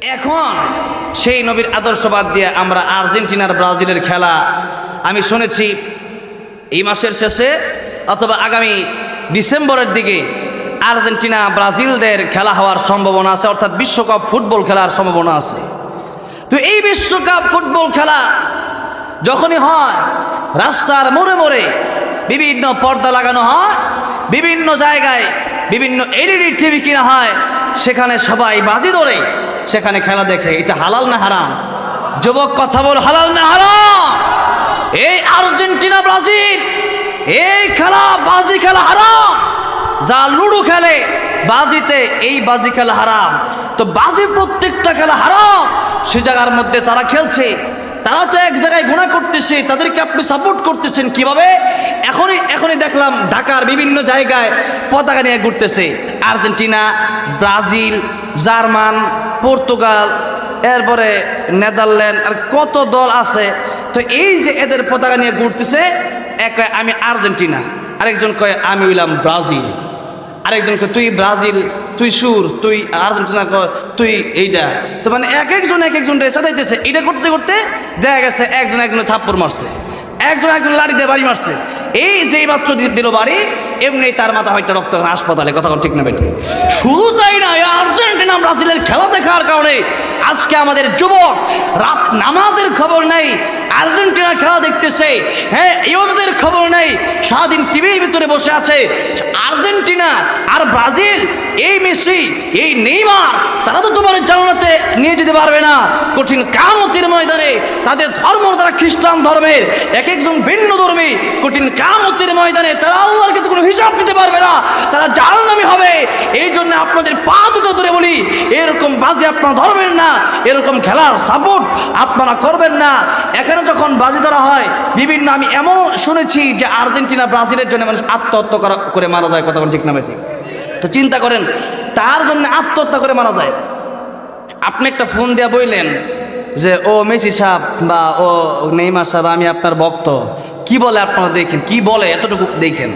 এখন সেই নবীর আদর্শবাদ দিয়ে আমরা আর্জেন্টিনার ব্রাজিলের খেলা আমি শুনেছি এই মাসের শেষে অথবা আগামী ডিসেম্বরের দিকে আর্জেন্টিনা ব্রাজিলদের খেলা হওয়ার সম্ভাবনা আছে, অর্থাৎ বিশ্বকাপ ফুটবল খেলার সম্ভাবনা আছে। তো এই বিশ্বকাপ ফুটবল খেলা যখনই হয়, রাস্তার মোড়ে মোড়ে বিভিন্ন পর্দা লাগানো হয়, বিভিন্ন জায়গায় বিভিন্ন এলইডি টিভি কিনা হয়, সেখানে সবাই বাজি ধরে সেখানে খেলা দেখে। এটা হালাল না হারাম? যুবক কথা বল, হালাল না হারাম? এই আর্জেন্টিনা ব্রাজিল এই খেলা, বাজি খেলা হারাম। যা লুডো খেলে বাজিতে, এই বাজি খেলা হারাম। তো বাজি প্রত্যেকটা খেলা হারাম। সে জায়গার মধ্যে তারা খেলছে, তারা তো এক জায়গায় গুনাহ করতেছে, তাদেরকে আপনি সাপোর্ট করতেছেন কিভাবে? এখনই দেখলাম ঢাকার বিভিন্ন জায়গায় পতাকা নিয়ে ঘুরতেছে আর্জেন্টিনা, ব্রাজিল, জার্মান, পর্তুগাল, এরপরে নেদারল্যান্ড, আর কত দল আছে। তো এই যে এদের পতাকা নিয়ে ঘুরতেছে, এক কয় আমি আর্জেন্টিনা, আরেকজন কয় আমি হইলাম ব্রাজিল, আরেকজন কয় তুই ব্রাজিল, তুই সুর, তুই আর্জেন্টিনা, তুই এইটা। তো মানে এক একজন রেসা দিতেছে। এটা করতে করতে দেখা গেছে একজনে থাপ্পড় মারছে, একজন লাড়ি দিয়ে বাড়ি মারছে। এই যেই মাত্র দিল বাড়ি, এমনি তার মাথা হয়তো রক্ত হাসপাতালে। কথা ঠিক না বেটি? শুধু তাই না, আর্জেন্টিনা ব্রাজিলের খেলা দেখার কারণে আজকে আমাদের যুবক রাত নামাজের খবর নেই, আর্জেন্টিনা খেলা দেখতেছে। হ্যাঁ, ইহুদিদের খবর নেই, সারাদিন টিভির ভিতরে বসে আছে। আর্জেন্টিনা আর ব্রাজিল, এই মেসি, এই নেইমার, তারা তো তোমার জান্নাতে নিয়ে যেতে পারবে না। কঠিন কিয়ামতের ময়দানে তাদের ধর্ম, তারা খ্রিস্টান ধর্মের, এক একজন ভিন্ন ধর্মী, কঠিন কিয়ামতের ময়দানে তারা আল্লাহর কাছে কোনো হিসাব দিতে পারবে না, তারা জাহান্নামী হবে। এই জন্য আপনাদের পা দুটো ধরে বলি, এরকম বাজি আপনারা ধরবেন না, এরকম খেলার সাপোর্ট আপনারা করবেন না। এখানে যখন বাজি ধরা হয় বিভিন্ন, আমি এমন শুনেছি যে আর্জেন্টিনা ব্রাজিলের জন্য মানুষ আত্মহত্যা করে মারা যায়। কথা ঠিক না ঠিক? তো চিন্তা করেন, তার জন্য আত্মহত্যা করে মারা যায়। আপনি একটা ফোন দিয়া বললেন যে ও মেসি সাহেব বা ও নেইমার সাহেব, আমি আপনার ভক্ত, কি বলে আপনারা দেখেন, কি বলে এতটুকু দেখেন।